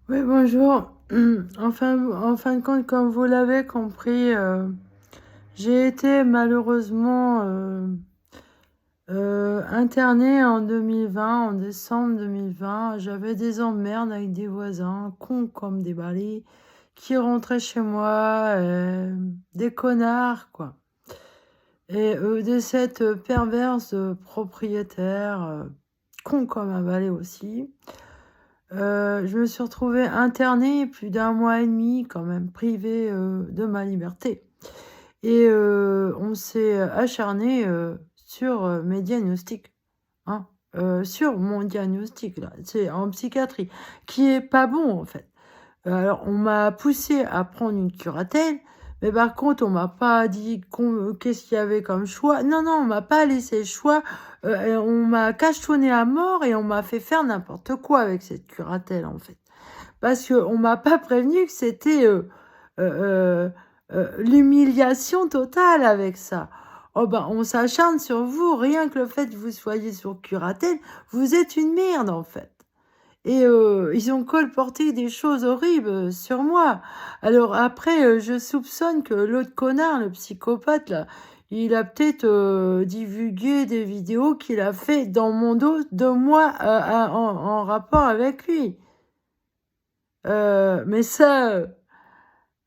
Oui, bonjour. En fin de compte, comme vous l'avez compris, j'ai été malheureusement internée en 2020, en décembre 2020. J'avais des emmerdes avec des voisins, cons comme des balais, qui rentraient chez moi, des connards, quoi. Et de cette perverse propriétaire, con comme un balai aussi. Je me suis retrouvée internée plus d'un mois et demi, quand même, privée de ma liberté. Et on s'est acharné sur mes diagnostics, hein, sur mon diagnostic, là, c'est en psychiatrie, qui est pas bon, en fait. Alors, on m'a poussé à prendre une curatelle, mais par contre, on m'a pas dit qu'est-ce qu'il y avait comme choix. Non, non, on m'a pas laissé le choix. Et on m'a cachetonné à mort et on m'a fait faire n'importe quoi avec cette curatelle, en fait. Parce qu'on m'a pas prévenu que c'était euh, l'humiliation totale avec ça. Oh ben, on s'acharne sur vous, rien que le fait que vous soyez sur curatelle, vous êtes une merde, en fait. Et ils ont colporté des choses horribles sur moi. Alors après, je soupçonne que l'autre connard, le psychopathe, là, il a peut-être divulgué des vidéos qu'il a fait dans mon dos de moi en rapport avec lui. Mais ça,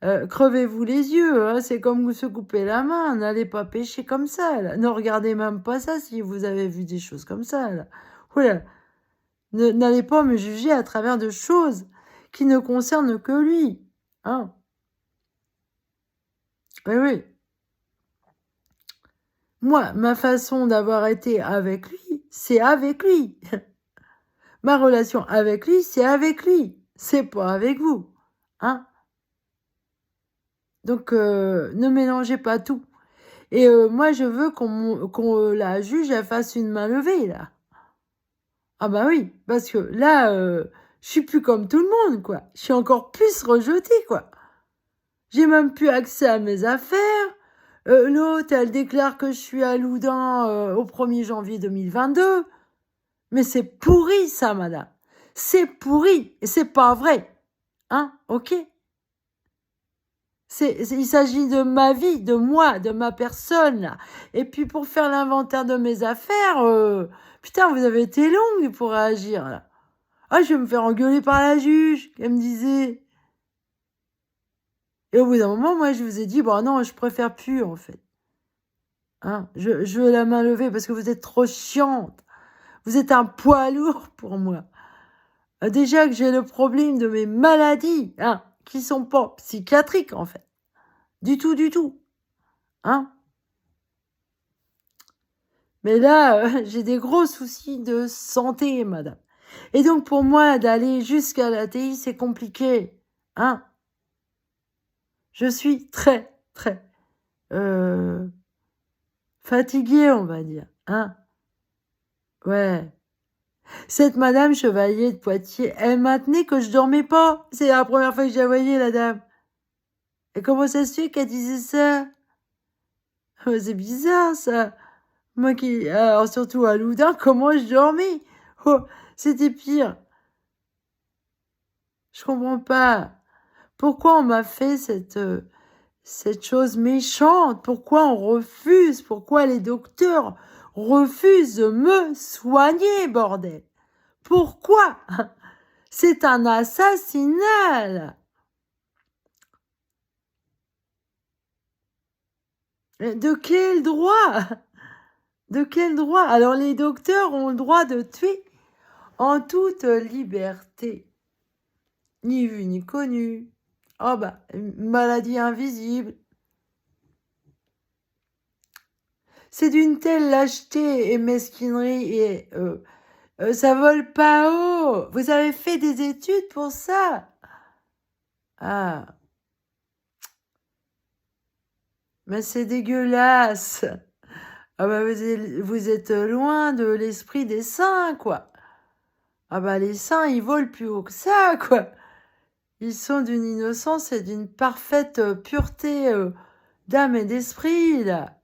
crevez-vous les yeux, hein, c'est comme vous se coupez la main, n'allez pas pécher comme ça, là. Ne regardez même pas ça si vous avez vu des choses comme ça, là. Voilà. N'allez pas me juger à travers de choses qui ne concernent que lui. Hein? Oui, oui. Moi, ma façon d'avoir été avec lui, c'est avec lui. Ma relation avec lui, c'est avec lui. C'est pas avec vous. Hein? Donc, ne mélangez pas tout. Et moi, je veux qu'on la juge, elle fasse une main levée, là. Ah bah oui, parce que là, je suis plus comme tout le monde, quoi. Je suis encore plus rejetée, quoi. J'ai même plus accès à mes affaires. L'autre, elle déclare que je suis à Loudun au 1er janvier 2022. Mais c'est pourri, ça, madame. C'est pourri. Et c'est pas vrai. Hein? Ok? Il s'agit de ma vie, de moi, de ma personne, là. Et puis, pour faire l'inventaire de mes affaires, putain, vous avez été longue pour réagir, là. Ah, je vais me faire engueuler par la juge, elle me disait. Et au bout d'un moment, moi, je vous ai dit, bon, non, je préfère plus, en fait. Hein, je veux la main levée parce que vous êtes trop chiante. Vous êtes un poids lourd pour moi. Déjà que j'ai le problème de mes maladies, hein, qui sont pas psychiatriques, en fait. Du tout, du tout. Hein. Mais là, j'ai des gros soucis de santé, madame. Et donc, pour moi, d'aller jusqu'à la TI, c'est compliqué. Hein. Je suis très, très fatiguée, on va dire. Hein. Ouais. Cette madame Chevalier de Poitiers, elle maintenait que je dormais pas. C'est la première fois que je la voyais, la dame. Et comment ça se fait qu'elle disait ça? C'est bizarre, ça. Moi qui... Alors, surtout à Loudun, comment je dormais? Oh, c'était pire. Je comprends pas. Pourquoi on m'a fait cette chose méchante? Pourquoi on refuse? Pourquoi les docteurs refusent de me soigner, bordel? Pourquoi? C'est un assassinat, là. De quel droit? De quel droit? Alors les docteurs ont le droit de tuer en toute liberté. Ni vu ni connu. Oh bah, une maladie invisible. C'est d'une telle lâcheté et mesquinerie et ça vole pas haut. Vous avez fait des études pour ça? Ah, mais c'est dégueulasse. Ah bah vous êtes loin de l'esprit des saints, quoi. Ah bah les saints, ils volent plus haut que ça, quoi. Ils sont d'une innocence et d'une parfaite pureté d'âme et d'esprit, là.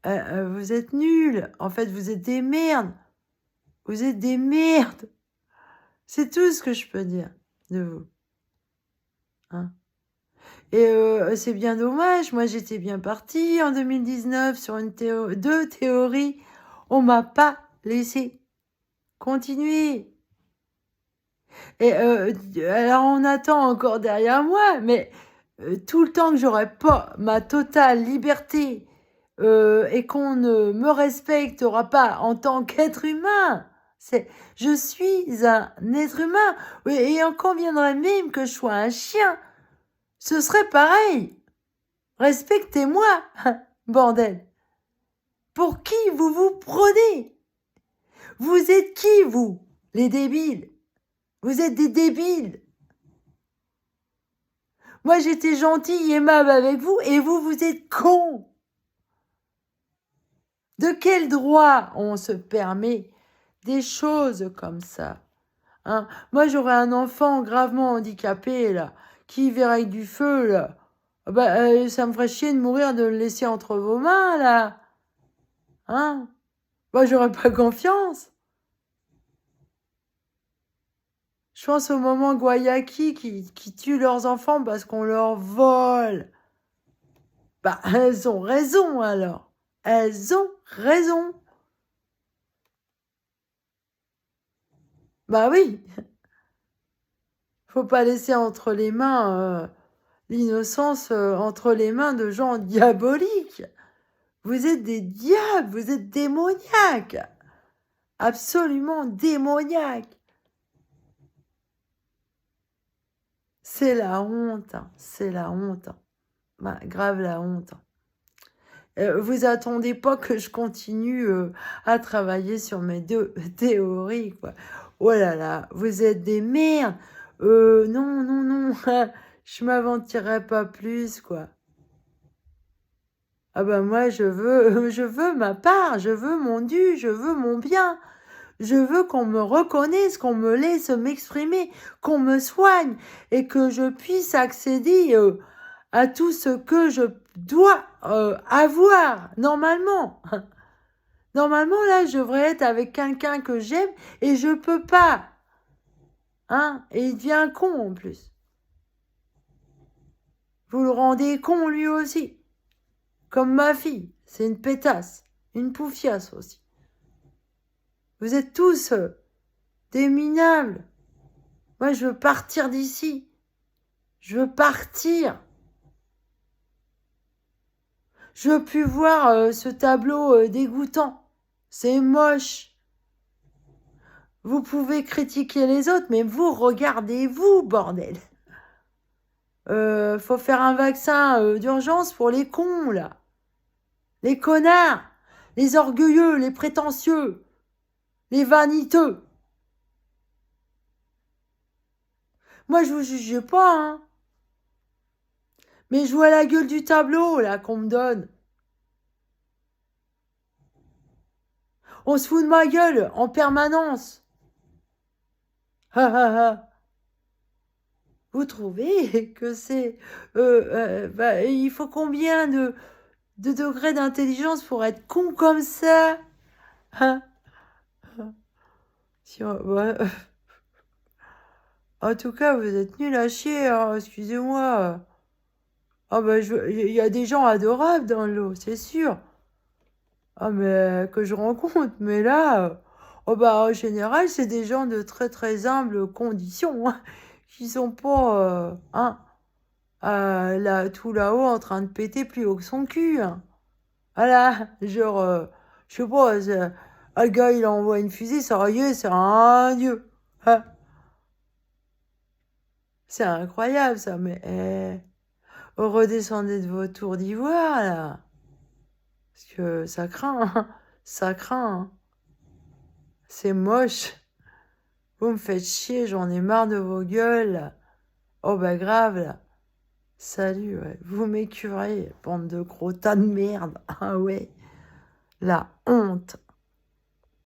Vous êtes nuls. En fait, vous êtes des merdes. Vous êtes des merdes. C'est tout ce que je peux dire de vous. Hein. Et c'est bien dommage. Moi, j'étais bien partie en 2019 sur deux théories. On m'a pas laissé continuer. Et alors, on attend encore derrière moi, mais tout le temps que j'aurai pas ma totale liberté et qu'on ne me respectera pas en tant qu'être humain, je suis un être humain. Oui, et on conviendrait même que je sois un chien. Ce serait pareil. Respectez-moi, bordel. Pour qui vous vous prenez? Vous êtes qui, vous, les débiles? Vous êtes des débiles. Moi, j'étais gentille, aimable avec vous, et vous, vous êtes cons. De quel droit on se permet des choses comme ça? Hein? Moi, j'aurais un enfant gravement handicapé, là, qui verrait avec du feu, là. Bah, ça me ferait chier de mourir, de le laisser entre vos mains, là. Hein? Moi, j'aurais pas confiance. Je pense au moment Guayaki qui tuent leurs enfants parce qu'on leur vole. Bah, elles ont raison, alors. Elles ont raison. Bah oui. Faut pas laisser entre les mains l'innocence entre les mains de gens diaboliques. Vous êtes des diables, vous êtes démoniaques. Absolument démoniaques. C'est la honte, hein. C'est la honte. Hein. Bah, grave la honte. Vous attendez pas que je continue à travailler sur mes deux théories, quoi. Oh là là, vous êtes des merdes. Non, non, non, je m'aventurerai pas plus, quoi. Ah ben moi, je veux ma part, je veux mon dû, je veux mon bien. Je veux qu'on me reconnaisse, qu'on me laisse m'exprimer, qu'on me soigne et que je puisse accéder à tout ce que je dois avoir normalement. Normalement, là, je devrais être avec quelqu'un que j'aime et je peux pas. Hein? Et il devient con en plus. Vous le rendez con lui aussi. Comme ma fille. C'est une pétasse. Une poufiasse aussi. Vous êtes tous des minables. Moi, je veux partir d'ici. Je veux partir. Je veux plus voir ce tableau dégoûtant. C'est moche. Vous pouvez critiquer les autres, mais vous, regardez-vous, bordel. Faut faire un vaccin d'urgence pour les cons, là. Les connards. Les orgueilleux, les prétentieux. Les vaniteux. Moi, je vous juge pas, hein. Mais je vois la gueule du tableau, là, qu'on me donne. On se fout de ma gueule en permanence. Ha ha ha. Vous trouvez que c'est... bah, il faut combien de degrés d'intelligence pour être con comme ça? Hein? Ouais. En tout cas, vous êtes nuls à chier, hein, excusez-moi. Ah bah, il y a des gens adorables dans l'eau, c'est sûr. Ah mais que je rencontre, mais là... oh bah, en général, c'est des gens de très très humbles conditions, hein, qui sont pas... hein, là, tout là-haut en train de péter plus haut que son cul. Hein. Voilà, genre, je sais pas, le gars il envoie une fusée, ça y est, c'est un dieu. Hein. C'est incroyable ça, mais redescendez de vos tours d'ivoire là. Parce que ça craint, hein. Ça craint. Hein. C'est moche. Vous me faites chier, j'en ai marre de vos gueules. Là. Oh bah grave là. Salut, ouais. Vous m'écurez, bande de gros tas de merde. Ah ouais. La honte.